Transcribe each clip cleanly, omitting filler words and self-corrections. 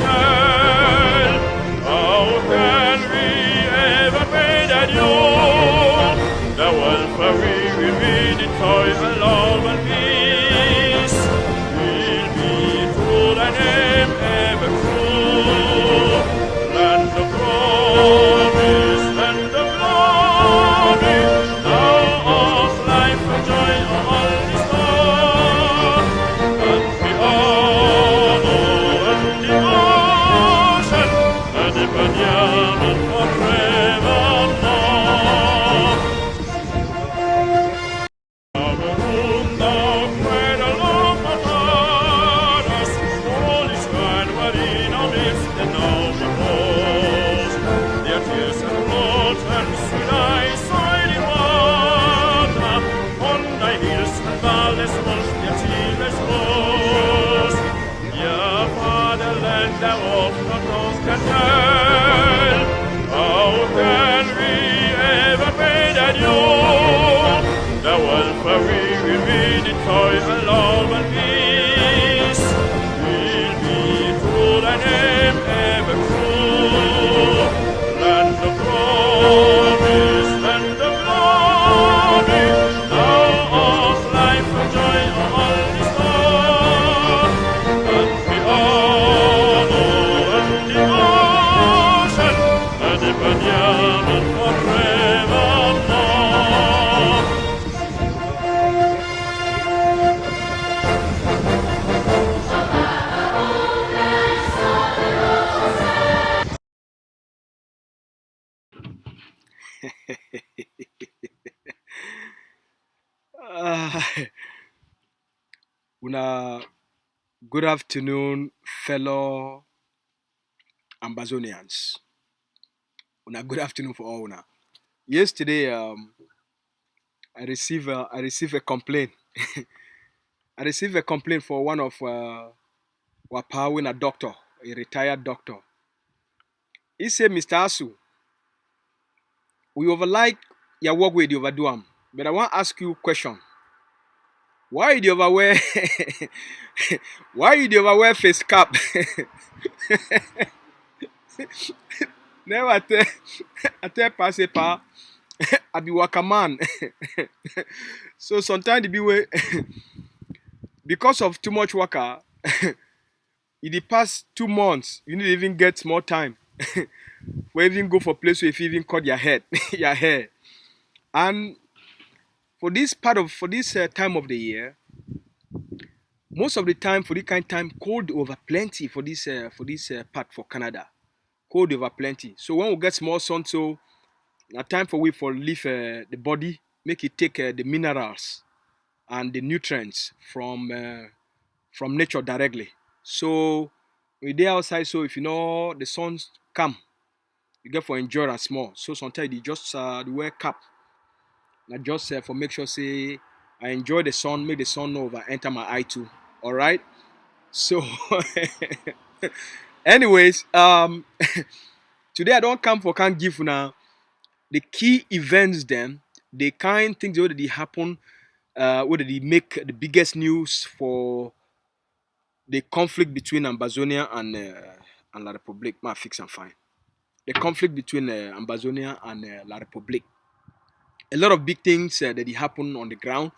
can tell. How can we ever pay that due? The welfare we will be the toy and love and peace. Will be true thy name ever true. Land of promise, land of glory. Thou art life and joy of all this world. And the honor and devotion and the banyan forevermore. Cameroon, thou cradle of my fathers, holy shrine wherein our midst and now repose. Their tears and blood and sweet eyes soily water, on thy hills and valleys wash their tearless flows. Dear fatherland, thou of not those can tell. How can we ever pay that due? The welfare we will be the toy and love and peace. Will be true thy name ever true. Land of promise, land of glory. Thou art life and joy of all this world. And the honor and devotion and the banyan forevermore. Uh, Una, good afternoon, fellow Ambazonians. Una, good afternoon for all. Una. Yesterday, I received a complaint. I received a complaint for one of Wapawin, a doctor, a retired doctor. He said, Mr. Asu, we overlike your work with the overdo 'em, but I want to ask you a question. Why you dey overwear? Why you dey overwear face cap? Never I tell pass a pa. I be waka man. So sometimes the be way because of too much waka, in the past 2 months, you need to even get more time. We even go for place where if you even cut your head, your hair. And for this time of the year, most of the time for this kind of time, cold over plenty for this part for Canada. Cold over plenty. So when we get small sun, so a time for we for leave the body, make it take the minerals and the nutrients from nature directly. So we dey outside, so if you know the sun come, you get for endurance more. So sometimes you just wear cap. Not just for make sure say I enjoy the sun, make the sun no over enter my eye too. All right. So, anyways, today I don't come for can't give now the key events. Then the kind things that already happen, whether they make the biggest news for the conflict between Ambazonia and La Republique. Ma fix and fine. The conflict between Ambazonia and La Republique. A lot of big things that they happen on the ground.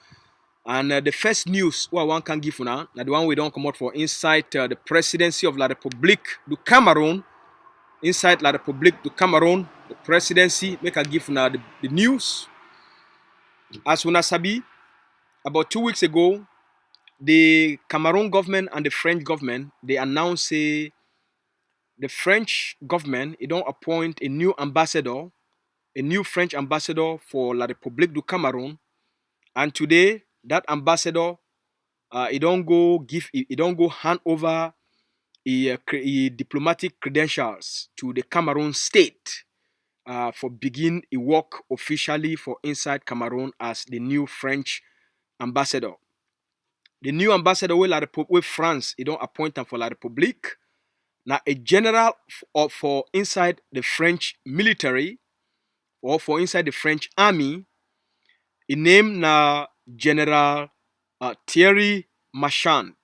And the first news what one can give now, the one we don't come out for inside the presidency of La Republique du Cameroun. Inside La Republique du Cameroun, the presidency make a give now the news. As una sabi, about 2 weeks ago, the Cameroon government and the French government they announced the French government don't appoint a new ambassador, a new French ambassador for La Republique du Cameroun, and today that ambassador he don't go hand over diplomatic credentials to the Cameroon state for begin a work officially for inside Cameroon as the new French ambassador. The new ambassador with France, he don't appoint him for La Republique. Now a general for inside the French military or for inside the French army, he named now General Thierry Marchand.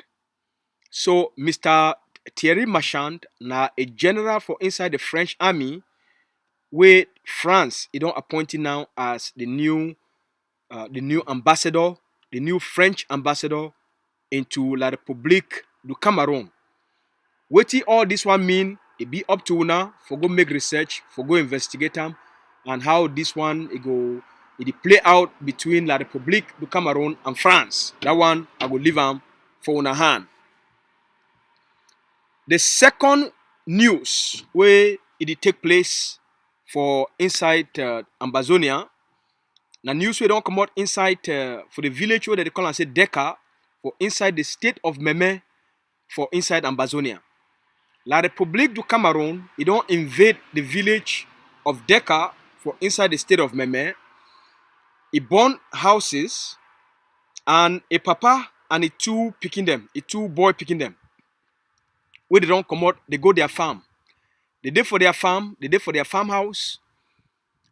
So Mr. Thierry Marchand na a general for inside the French army, where France it don't appoint him now as the new ambassador, the new French ambassador into La République du Cameroun. Wetin all this one mean? It be up to una for go make research, for go investigate them, and how this one it play out between La République du Cameroun and France. That one I will leave am for una hand. The second news where it take place for inside AMBAZONIA, na news we don't come out inside for the village where they call and say Deka, for inside the state of Meme, for inside AMBAZONIA. La République du Cameroun, it don't invade the village of Deka for inside the state of Meme. It burn houses, and a papa and a two picking them, a two boy picking them. Where they don't come out, they go their farm. They dey for their farm, they dey for their farmhouse.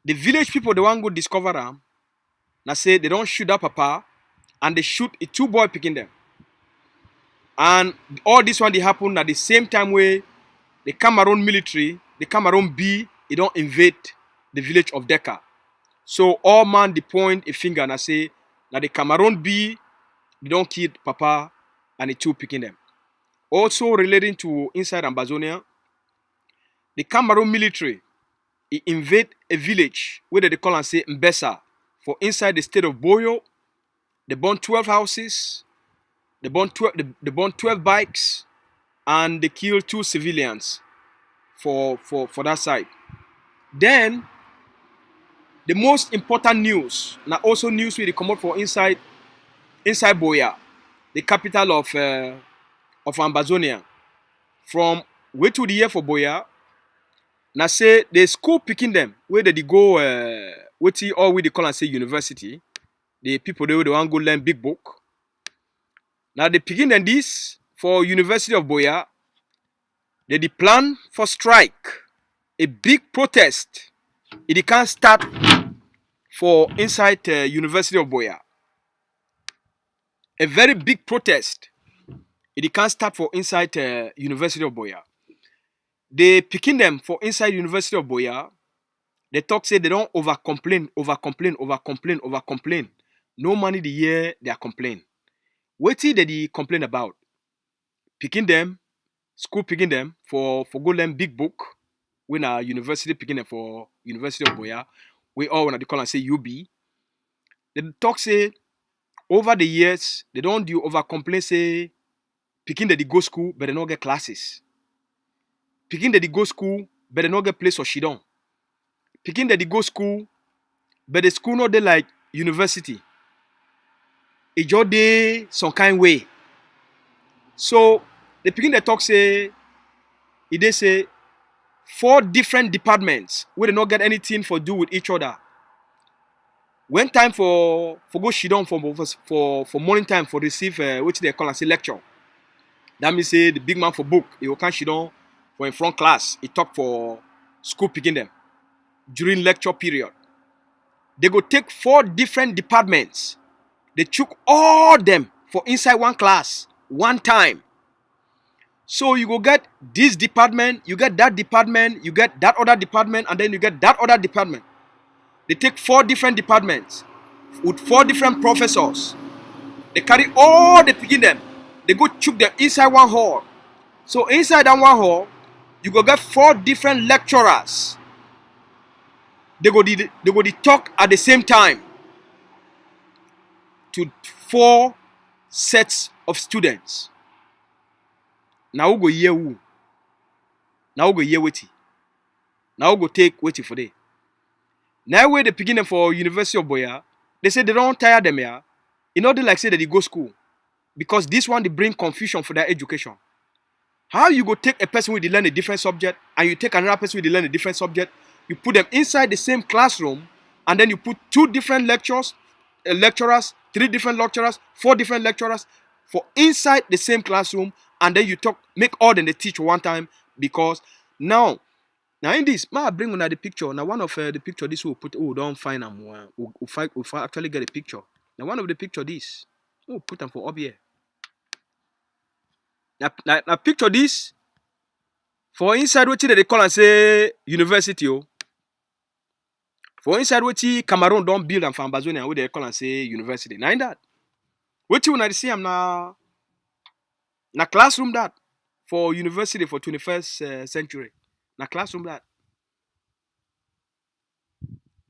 The village people they want go discover them. Now say they don't shoot that papa, and they shoot a two boy picking them. And all this one they happen at the same time where the Cameroon military, the Cameroon B, they don't invade the village of Deka. So all man they point a finger and I say, now the Cameroon B, they don't kill papa and the two picking them. Also relating to inside AMBAZONIA, the Cameroon military, it invade a village where they call and say Mbesa for inside the state of Boya. They burn 12 houses, they burn 12 bikes, and they kill 2 civilians for that side. Then the most important news, now also news we come out for inside Boya, the capital of AMBAZONIA. From way to the year for Boya, now say the school picking them where they go all we they call and say university. The people they want go learn big book. Now they picking them this for University of Boya. They plan for strike, a big protest. It can't start for inside University of Boya. A very big protest. It can't start for inside University of Boya. They picking them for inside University of Boya. They talk say they don't over complain. No money the year they are complain. What did they complain about? Picking them, school picking them for go learn big book. When a university picking them for University of Boya, we all when they call and say UB. They talk say over the years they don't do over complain say picking that they go school but they not get classes. Picking that they go school but they not get place or shidon. Picking that they go school but the school not they like university. It just dey some kind way. So the picking the talk say they say 4 different departments where they not get anything for do with each other. When time for go shidon for morning time for receive which they call and say lecture. That means say the big man for book he will come shidon for in front class. He talk for school picking them during lecture period. They go take 4 different departments. They took all them for inside one class, one time. So you go get this department, you get that department, you get that other department, and then you get that other department. They take 4 different departments with 4 different professors. They carry all the picking them. They go chook them inside one hall. So inside that one hall, you go get 4 different lecturers. They go talk at the same time to 4 sets of students. Now we go hear who? Now we go hear waiting. Now we go take waiting for day. Now where they picking them for University of Boya, they say they don't tire them here. In order like say that they go school. Because this one they bring confusion for their education. How you go take a person with they learn a different subject and you take another person with they learn a different subject, you put them inside the same classroom and then you put 2 different lecturers, 3 different lecturers, 4 different lecturers for inside the same classroom, and then you make all them they teach one time. Because now in this, I bring on the picture. Now one of the picture this will put don't find them. We'll actually get a picture. Now one of the picture this, we'll put them for up here. Now picture this. For inside what they call and say university, oh. For inside what Cameroun don't build and for AMBAZONIA, what they call and say university. Now in that. What you wanna see I'm na classroom that for university for 21st century. Na classroom that.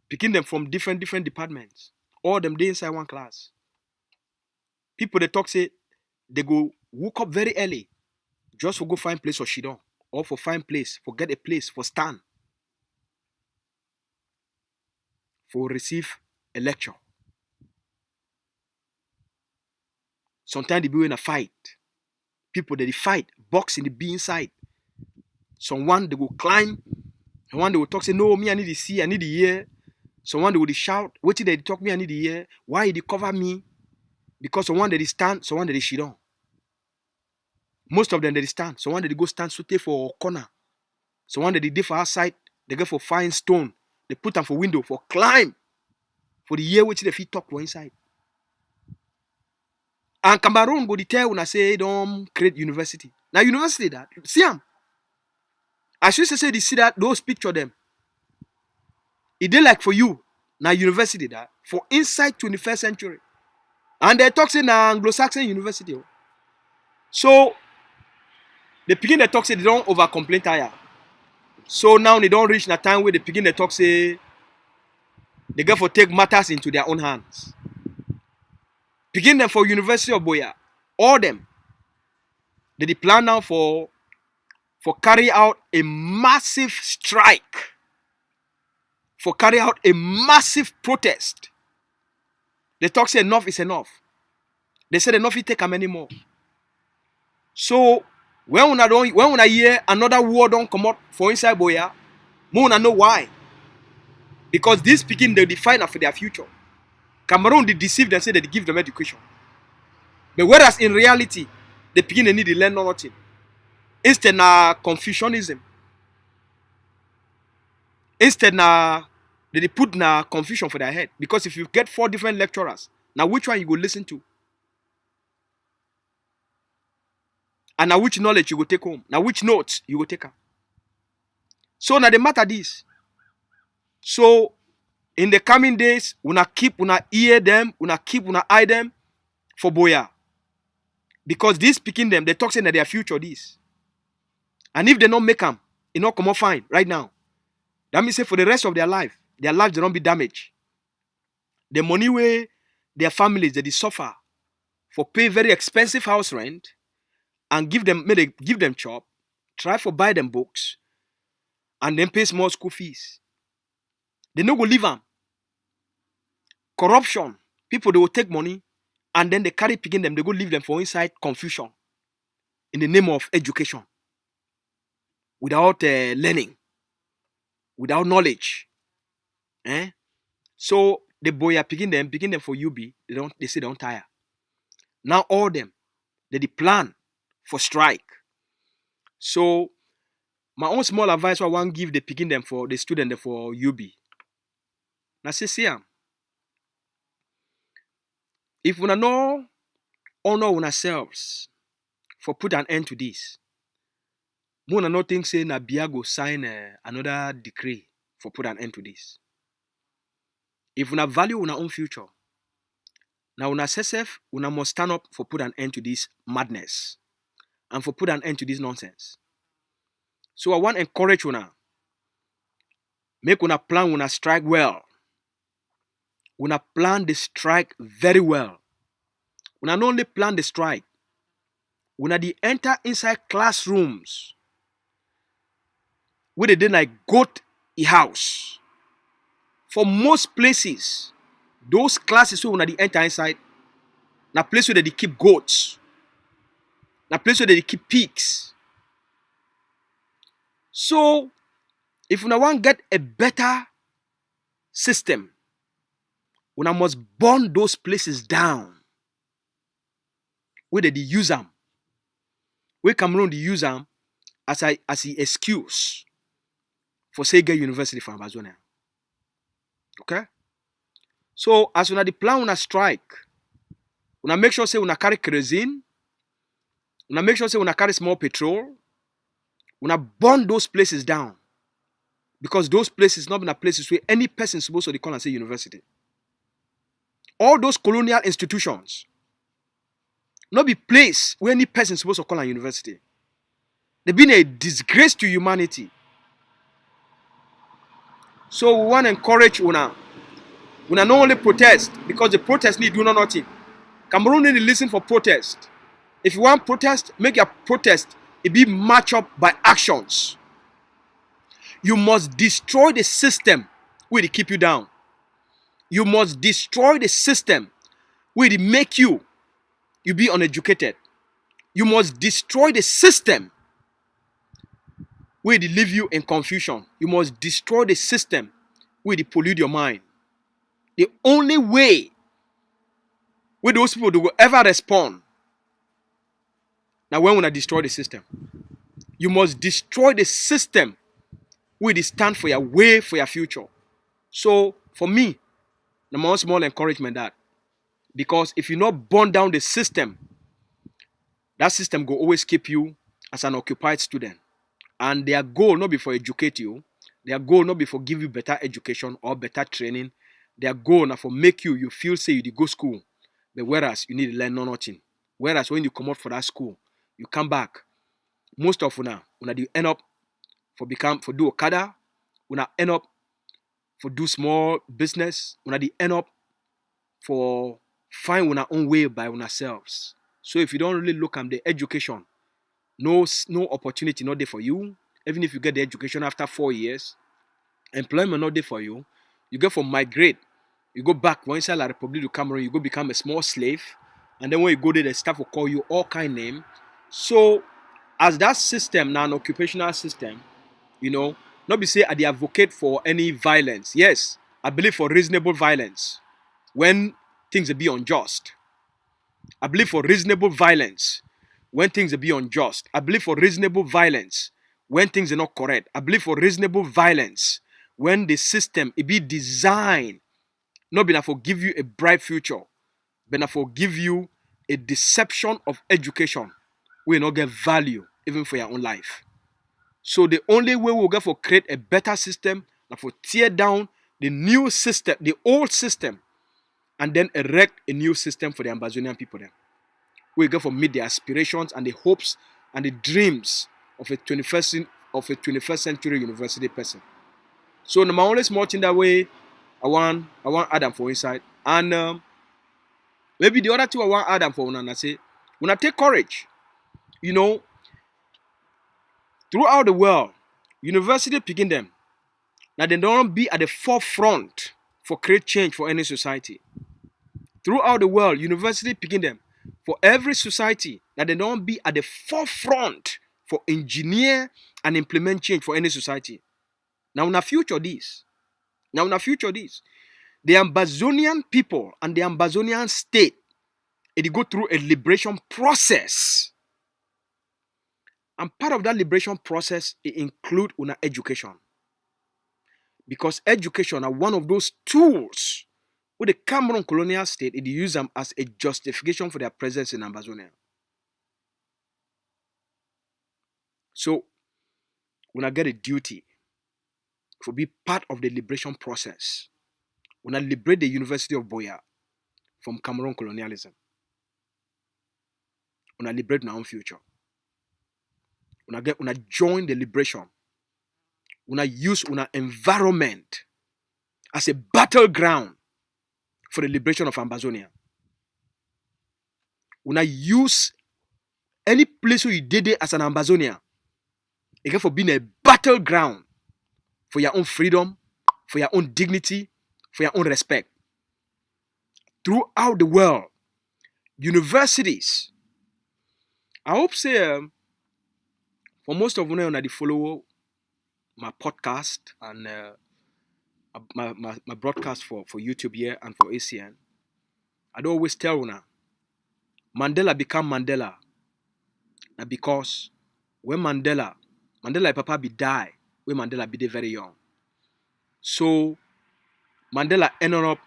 Picking them from different departments. All them they inside one class. People they talk say they go woke up very early just for go find place for shidon or for find place, for get a place for stand, for receive a lecture. Sometimes they be in a fight. People they fight, boxing the be inside. Someone they go climb, someone they will talk say no me I need to see, I need to hear. Someone they will shout, what did they talk me I need to hear? Why they cover me? Because someone they stand, someone they shidon. Most of them they stand. Someone they go stand suite for corner. Someone they did for outside, they go for fine stone. They put them for window for climb. For the year which they fit talk for inside. And Cameroun go tell when I say don't create university. Now university that see them. I should say they see that those picture them. It dey like for you. Now university that for inside 21st century. And they talk say na Anglo-Saxon university. So the begin they talk say they don't over complain tire. So now they don't reach the time where they begin they talk say they go for take matters into their own hands. Begin them for University of Boya. All them. They plan now for carry out a massive strike. For carry out a massive protest. They talk say enough is enough. They said enough it take them anymore. So when I hear another war don't come out for inside Boya, we wanna know why. Because these speaking they define for their future. Cameroun they deceive them, say they give them education. But whereas in reality, they begin they need to learn nothing. Instead na Confucianism. Instead na they put na confusion for their head. Because if you get 4 different lecturers, now which one you go listen to? And now which knowledge you go take home? Now which notes you go take out? So now the matter this. So in the coming days, una hear them, una eye them for Boya. Because this picking them, they talk saying that their future this. And if they don't make them, it not come out fine right now. That means say for the rest of their lives they don't be damaged. The money way their families they suffer for pay very expensive house rent and give them job, try for buy them books, and then pay small school fees. They no go leave them. Corruption. People they will take money and then they carry picking them, they go leave them for inside confusion in the name of education. Without learning. Without knowledge. So the boy are picking them for UB. They say they don't tire. Now all them they plan for strike. So my own small advice I want give the picking them for the student for UB. Now see if we no honor ourselves for put an end to this, we no think say na Biago sign another decree for put an end to this. If we value our own future, now una self, una must stand up for put an end to this madness and for put an end to this nonsense. So I want to encourage una, make una plan una strike well. Una plan the strike very well. Una not only plan the strike, una the enter inside classrooms where they did like goat a house. For most places, those classes where una the enter inside, na place where they keep goats, na place where they keep pigs. So, if una want get a better system, una must burn those places down. Where they use them. Where Cameroun they use them as an excuse for say get university for AMBAZONIA. Okay? So as una the plan una strike, una make sure say una carry kerosene, una make sure say una carry small petrol, Una burn those places down. Because those places not been places where any person supposed to call and say university. All those colonial institutions, not be place where any person supposed to call a university. They've been a disgrace to humanity. So we want to encourage una. Una not only protest, because the protest need do nothing. Cameroon need to listen for protest. If you want protest, make your protest it be match up by actions. You must destroy the system where they keep you down. You must destroy the system where they make you be uneducated. You must destroy the system where they leave you in confusion. You must destroy the system where they pollute your mind. The only way where those people will ever respond. Now, when we destroy the system, you must destroy the system where they stand for your way, for your future. So, for me, the more small encouragement that, because if you not burn down the system, that system will always keep you as an occupied student. And their goal not be for educate you, their goal not be for give you better education or better training. Their goal not for make you feel say you go school, but whereas you need to learn nothing. Whereas when you come out for that school, you come back. Most of una do end up for do okada, una end up for do small business, una do end up for find una own way by ourselves. So if you don't really look at the education, no opportunity not there for you. Even if you get the education after 4 years, employment not there for you. You go for migrate. You go back once inside La Republic of Cameroon, you go become a small slave. And then when you go there, the staff will call you all kind of name. So as that system, now an occupational system, not be say I advocate for any violence. Yes, I believe for reasonable violence when things be unjust. I believe for reasonable violence when things be unjust. I believe for reasonable violence when things are not correct. I believe for reasonable violence when the system it be designed not be for give you a bright future, but for give you a deception of education will not get value even for your own life. So the only way we'll get for create a better system and for tear down the new system, the old system, and then erect a new system for the Ambazonian people then. We get for meet the aspirations and the hopes and the dreams of a 21st century university person. So my only small thing that way I want Adam for inside. And maybe the other two I want Adam for and I say, when I take courage, throughout the world, university picking them. Now they don't be at the forefront for create change for any society. Throughout the world, university picking them for every society that they don't be at the forefront for engineer and implement change for any society. Now in the future this. The Ambazonian people and the Ambazonian state, it go through a liberation process. And part of that liberation process, it include una education. Because education are one of those tools where the Cameroon colonial state, it use them as a justification for their presence in Ambazonia. So, when I get a duty to be part of the liberation process, when I liberate the University of Boya from Cameroon colonialism, when I liberate my own future, when I join the liberation, when I use our environment as a battleground for the liberation of Ambazonia, when I use any place where you did it as an Ambazonia, it for being a battleground for your own freedom, for your own dignity, for your own respect. Throughout the world, universities, I hope say for most of you that follow my podcast and my broadcast for YouTube here and for ACN, I don't always tell you Mandela become Mandela because when Mandela papa be die, when Mandela be there very young. So Mandela ended up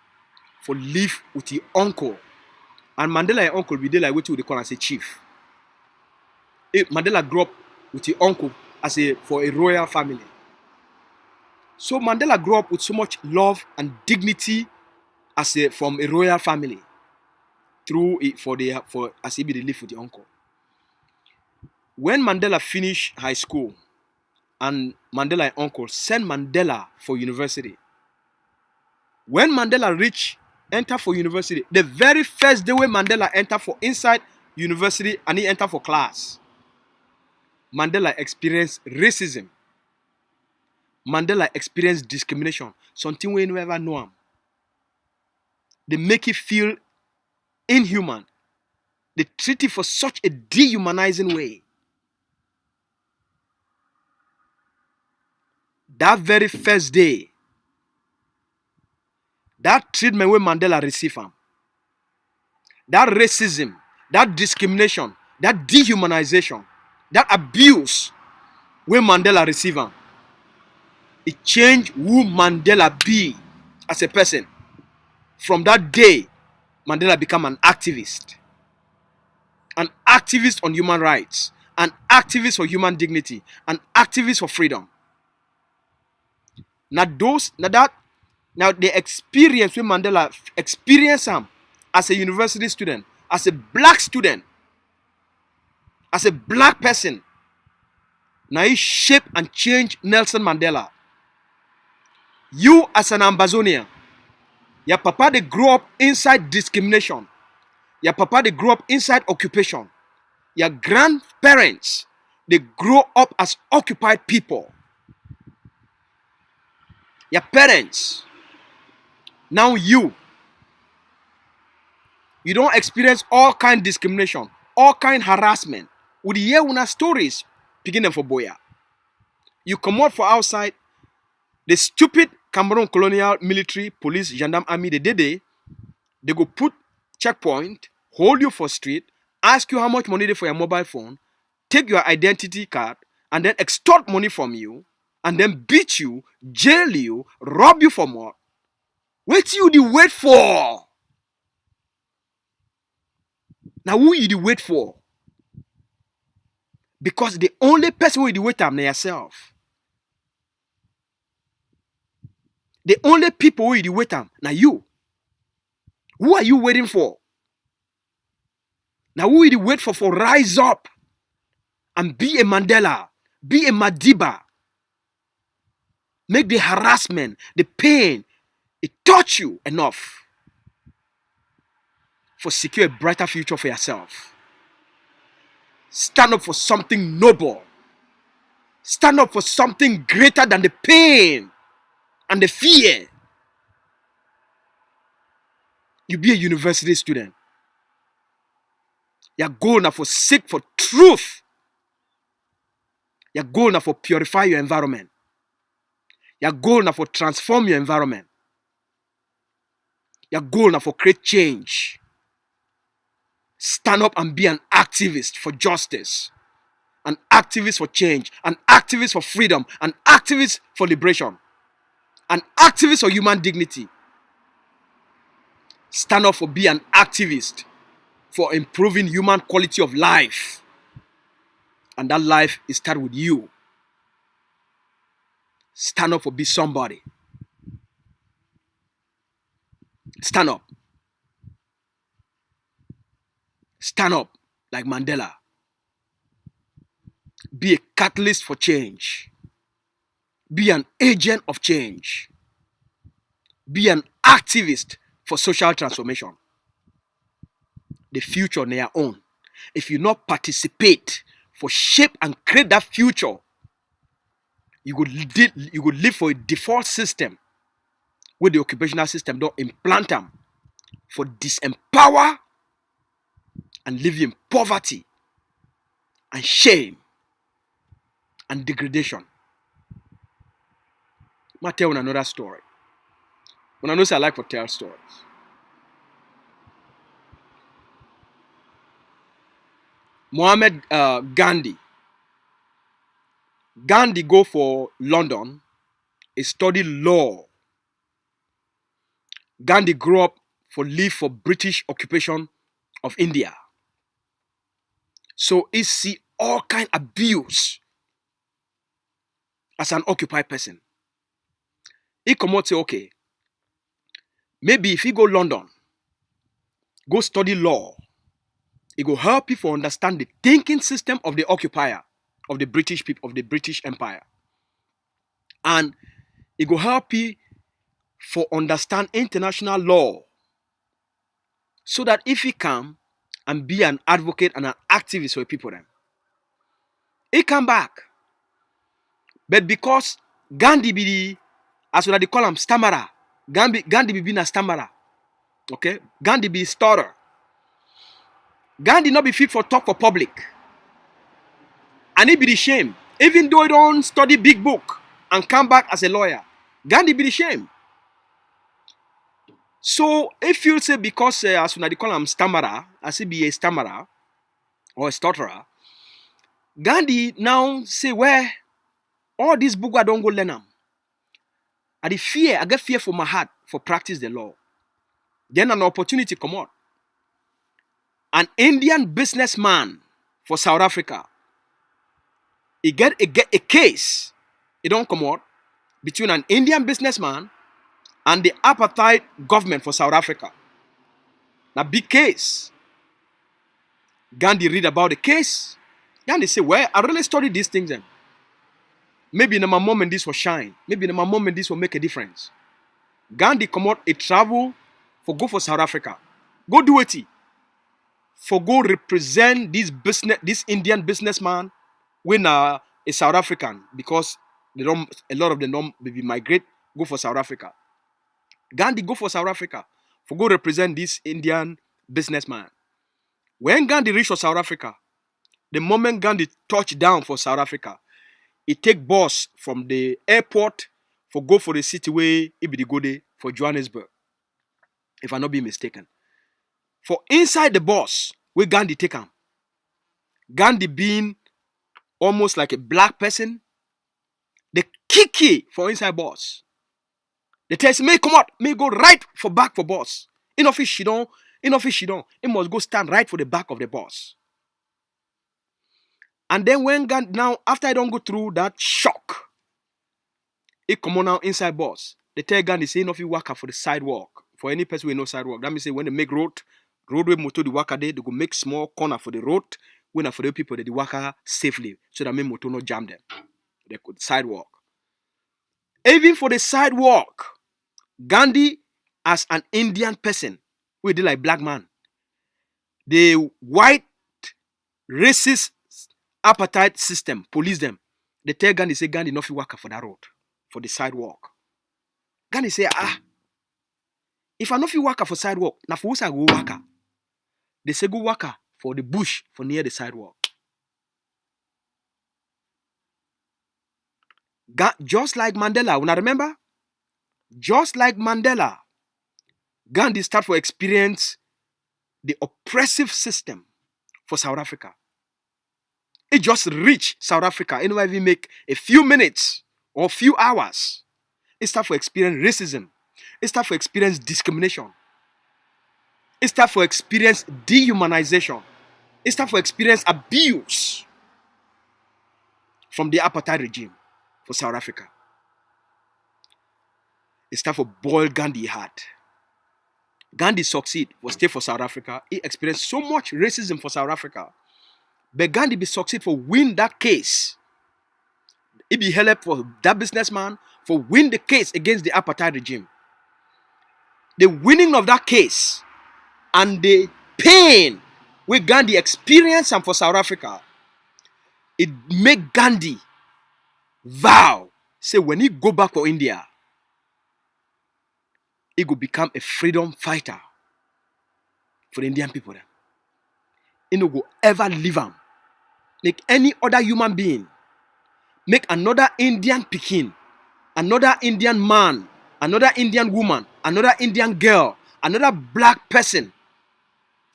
for live with his uncle. And Mandela uncle be there like what they call as a chief. Mandela grew up with his uncle for a royal family. So Mandela grew up with so much love and dignity from a royal family through it for as he be live with the uncle. When Mandela finished high school and Mandela and uncle sent Mandela for university. When Mandela enter for university, the very first day when Mandela enter for inside university and he enter for class, Mandela experienced racism. Mandela experienced discrimination. Something we never know him. They make it feel inhuman. They treat it for such a dehumanizing way. That very first day, that treatment when Mandela received him, that racism, that discrimination, that dehumanization, that abuse when Mandela received him, it changed who Mandela be as a person. From that day, Mandela became an activist on human rights, an activist for human dignity, an activist for freedom. Now the experience when Mandela experienced him as a university student, as a black student, as a black person, now he shaped and changed Nelson Mandela. You as an AMBAZONIA, your papa they grew up inside discrimination. Your papa they grew up inside occupation. Your grandparents they grew up as occupied people. Your parents, now you don't experience all kind of discrimination, all kind of harassment. With the year una stories, beginning for Boya. You come out for outside, the stupid Cameroun colonial military, police, gendarme, army, they go put checkpoint, hold you for street, ask you how much money they for your mobile phone, take your identity card, and then extort money from you, and then beat you, jail you, rob you for more. What you the wait for? Now who you the wait for? Because the only person who you the wait am na yourself. The only people who you the wait am na you. Who are you waiting for? Now who you the wait for rise up and be a Mandela, be a Madiba. Make the harassment, the pain, it touch you enough for secure a brighter future for yourself. Stand up for something noble. Stand up for something greater than the pain and the fear. You be a university student. Your goal now for seek for truth. Your goal now for purify your environment. Your goal now for transform your environment. Your goal now for create change. Stand up and be an activist for justice. An activist for change. An activist for freedom. An activist for liberation. An activist for human dignity. Stand up for be an activist for improving human quality of life. And that life is start with you. Stand up for be somebody. Stand up. Stand up like Mandela. Be a catalyst for change. Be an agent of change. Be an activist for social transformation. The future on your own. If you not participate for shape and create that future, you could live for a default system where the occupational system don't implant them for disempower and live in poverty and shame and degradation. I'm tell you another story. When I know I like to tell stories. Mahatma Gandhi. Gandhi go for London. He studied law. Gandhi grew up live for British occupation of India. So he see all kind of abuse as an occupied person. He come out say, okay, maybe if he go London, go study law, it will help you for understand the thinking system of the occupier, of the British people, of the British Empire. And it will help you for understand international law. So that if he come and be an advocate and an activist for people then, he come back. But because Gandhi be the, as what they call him, stammerer. Gandhi be being a stammerer. Okay? Gandhi be stutter. Gandhi not be fit for talk for public. And he be the shame. Even though he don't study big book and come back as a lawyer, Gandhi be the shame. So if you say because as when they call him stammerer, as he be a stammerer or a stutterer, Gandhi now say, where all these book I don't go learn them. I get fear for my heart for practice the law. Then an opportunity come out. An Indian businessman for South Africa, he get a case, it don't come out, between an Indian businessman and the apartheid government for South Africa. Now, big case. Gandhi read about the case. Gandhi say, well, I really studied these things. Then. Maybe in my moment this will shine. Maybe in my moment this will make a difference. Gandhi come out, a travel for go for South Africa. Go do it. For go represent this Indian businessman when a South African, because a lot of them don't maybe migrate, go for South Africa. Gandhi go for South Africa for go represent this Indian businessman. When Gandhi reached for South Africa, the moment Gandhi touched down for South Africa, he take bus from the airport for go for the city where he be the go there for Johannesburg, if I not be mistaken. For inside the bus where Gandhi take him, Gandhi being almost like a black person, the kiki for inside bus. They tell me, come out, me go right for back for bus. In office she don't. He must go stand right for the back of the bus. And then when Gandhi, now after I don't go through that shock, he come on now inside bus. They tell Gandhi, say, if you work for the sidewalk, for any person with no sidewalk. That means say when they make roadway motor the worker there, they go make small corner for the road, when for the people that the worker safely, so that make motor not jam them. They could sidewalk. Even for the sidewalk, Gandhi as an Indian person, we did like black man. The white racist apartheid system police them. They tell Gandhi, say Gandhi not fit work for that road, for the sidewalk. Gandhi say, if I not fit work for sidewalk, na for who I go work? They say go work for the bush for near the sidewalk. Just like Mandela, when I remember, just like Mandela, Gandhi start to experience the oppressive system for South Africa. It just reached South Africa. Anyway, we make a few minutes or few hours. It start to experience racism. It start to experience discrimination. It start to experience dehumanization. It start to experience abuse from the apartheid regime for South Africa. It start to boil Gandhi heart. Gandhi succeed, was stay for South Africa. He experienced so much racism for South Africa. But Gandhi be succeed for win that case. He be helped for that businessman for win the case against the apartheid regime. The winning of that case and the pain where Gandhi experienced and for South Africa, it make Gandhi vow, say when he go back to India, he go become a freedom fighter for the Indian people. He no go ever leave him. Make any other human being, make another Indian pikin, another Indian man, another Indian woman, another Indian girl, another black person,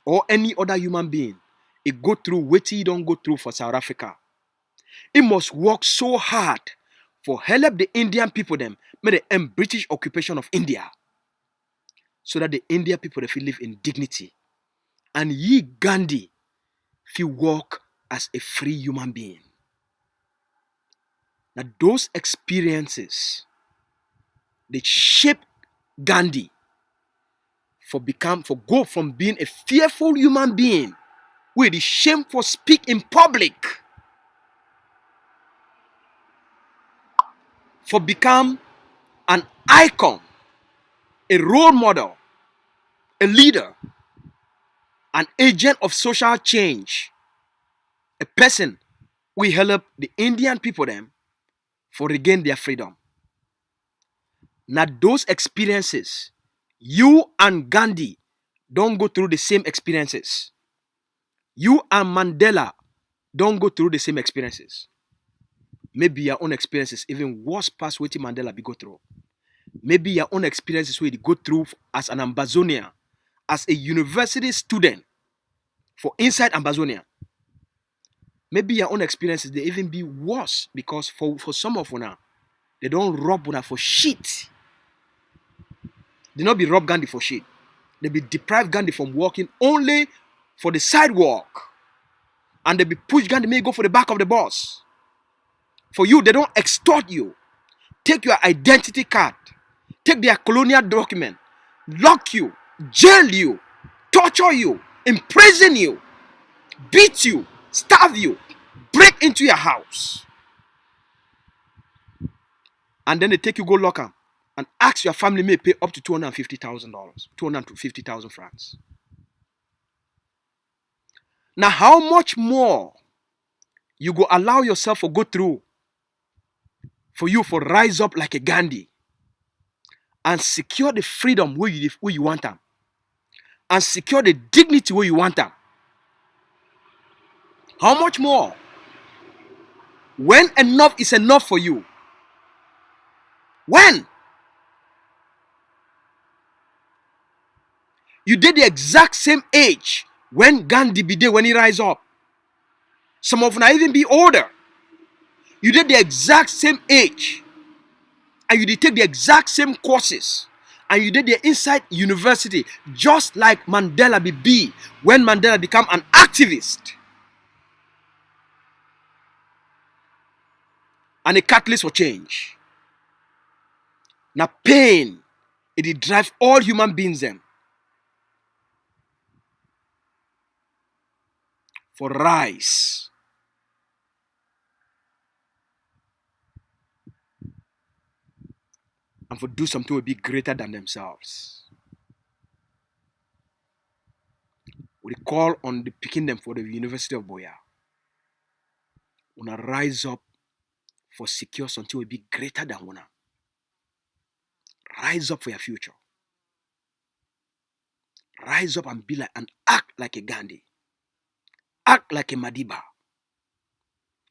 or any other human being, he go through what he don't go through for South Africa. He must work so hard for help the Indian people them, may they end British occupation of India, so that the Indian people they feel live in dignity. And ye Gandhi feel work as a free human being. Now those experiences, they shape Gandhi for go from being a fearful human being with the shame for speak in public, for become an icon, a role model, a leader, an agent of social change, a person who help the Indian people them for regain their freedom. Now those experiences, you and Gandhi don't go through the same experiences. You and Mandela don't go through the same experiences. Maybe your own experiences even worse past what Mandela be go through. Maybe your own experiences where you go through as an AMBAZONIA, as a university student for inside AMBAZONIA. Maybe your own experiences they even be worse because for some of you now, they don't rob una for shit. They not be rob Gandhi for shit. They be deprive Gandhi from walking only for the sidewalk. And they be push Gandhi may go for the back of the bus. For you, they don't extort you. Take your identity card. Take their colonial document. Lock you. Jail you. Torture you. Imprison you. Beat you. Starve you. Break into your house. And then they take you go lock them. And ask your family may pay up to $250,000. 250,000 francs. Now how much more you go allow yourself to go through for you for rise up like a Gandhi and secure the freedom where you want them and secure the dignity where you want them? How much more? When enough is enough for you? When? You did the exact same age when Gandhi be there when he rise up. Some of them even be older. You did the exact same age. And you did take the exact same courses. And you did the inside university. Just like Mandela be when Mandela became an activist. And a catalyst for change. Now pain, it drive all human beings them. For rise. And for do something will be greater than themselves. We call on the picking them for the University of Boya. Wanna rise up for secure something will be greater than one. Rise up for your future. Rise up and be like and act like a Gandhi. Act like a Madiba.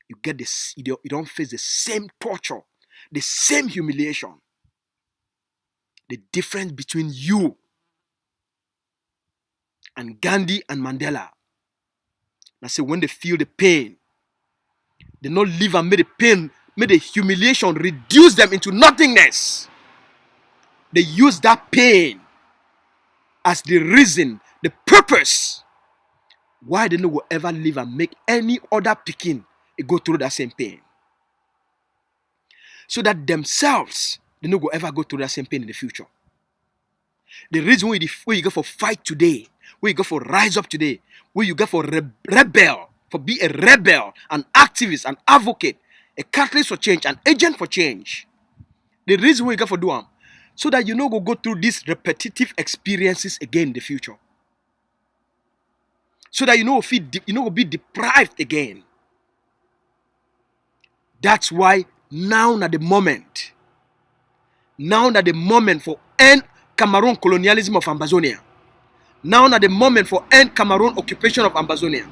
You get this, you don't face the same torture, the same humiliation. The difference between you and Gandhi and Mandela. I say when they feel the pain, they not live and make the pain, make the humiliation reduce them into nothingness. They use that pain as the reason, the purpose why they no will ever live and make any other picking go through that same pain. So that themselves, they no will ever go through that same pain in the future. The reason where you go for fight today, where you go for rise up today, where you go for rebel, for be a rebel, an activist, an advocate, a catalyst for change, an agent for change. The reason why you go for do them, so that you no go through these repetitive experiences again in the future. So that you know go be deprived again. That's why now at the moment for end Cameroun colonialism of AMBAZONIA. Now at the moment for end Cameroun occupation of AMBAZONIA.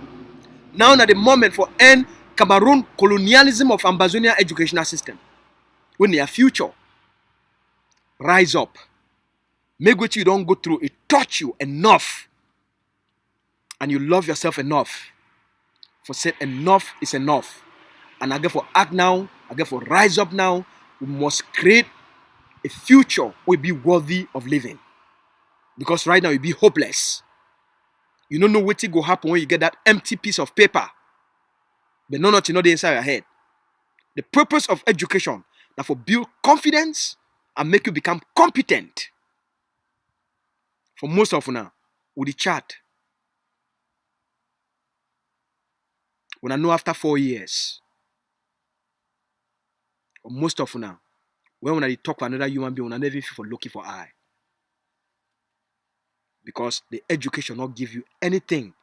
Now at the moment for end Cameroun colonialism of AMBAZONIA educational system. When near future, rise up. Make what you don't go through, it touch you enough. And you love yourself enough. For say enough is enough. And I get for act now, I get for rise up now. We must create a future will be worthy of living. Because right now you'll be hopeless. You don't know what will happen when you get that empty piece of paper. But no, not you know the inside your head. The purpose of education now for build confidence and make you become competent. For most of now, with the chat, when I know after 4 years, or most of now, when I talk to another human being, I never feel for looking for eye. Because the education not give you anything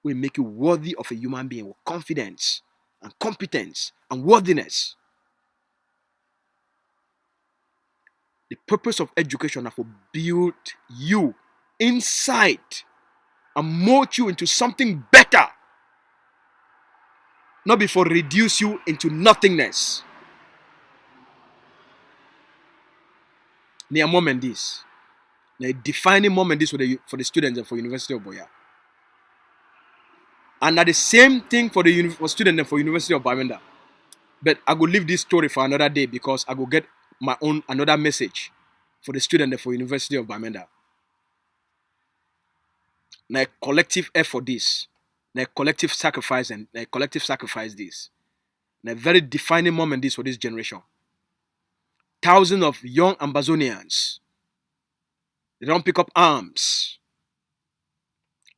will make you worthy of a human being with confidence and competence and worthiness. The purpose of education is to build you inside and mold you into something better. Not before reduce you into nothingness. Near moment this. A defining moment this for the students and for University of Boya. And at the same thing for the for students and for University of Bamenda. But I will leave this story for another day because I will get my own another message for the student and for University of Bamenda. Now a collective effort this. Now a collective sacrifice and a collective sacrifice this. Now a very defining moment this for this generation. Thousands of young Ambazonians, they don't pick up arms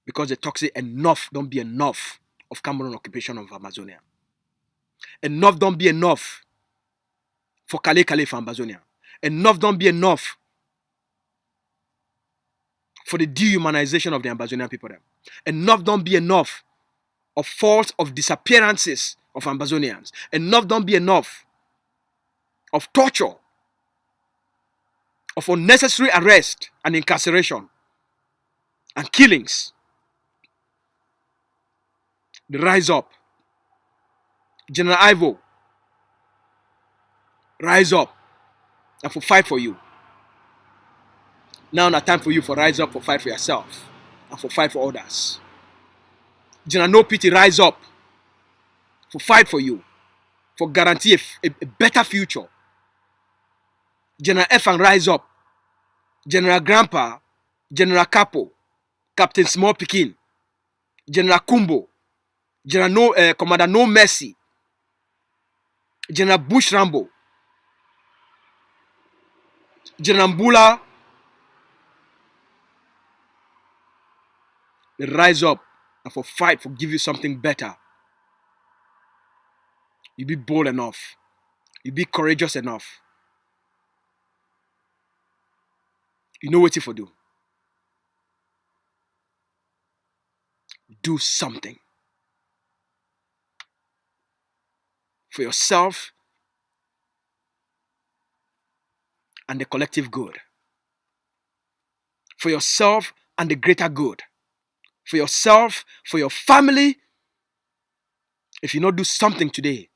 because the toxic enough don't be enough of Cameroun occupation of Amazonia. Enough don't be enough for Kale for Ambazonia. Enough don't be enough for the dehumanization of the Ambazonian people. Enough don't be enough of faults of disappearances of Ambazonians. Enough don't be enough of torture, of unnecessary arrest and incarceration and killings. The rise up. General Ivo, rise up and for fight for you. Now it's time for you for rise up, for fight for yourself and for fight for others. General No Pity, rise up for fight for you, for guarantee a better future. General Efang, rise up. General Grandpa, General Capo, Captain Small Pikin, General Kumbo, General Commander No Mercy, General Bush Rambo, General Mbula, they rise up and for fight, for give you something better. You be bold enough. You be courageous enough. You know what you for do. Do something for yourself and the collective good. For yourself and the greater good. For yourself, for your family. If you not do something today,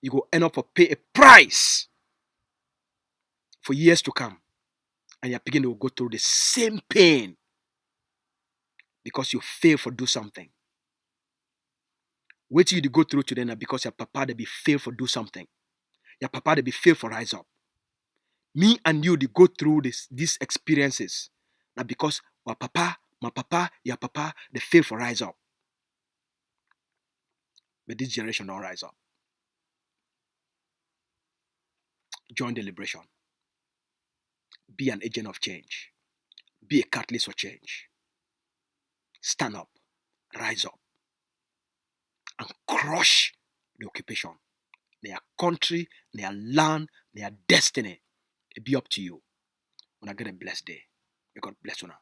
you go end up pay a price for years to come. And you're beginning to go through the same pain because you fail for do something. Wait till you go through today now because your papa they be fail for do something. Your papa they be fail for rise up. Me and you they go through these experiences now because my papa, your papa they fail for rise up. But this generation don't rise up. Join the liberation. Be an agent of change. Be a catalyst for change. Stand up, rise up, and crush the occupation. Their country, their land, their destiny. It be up to you. When I get a blessed day. May God bless you now.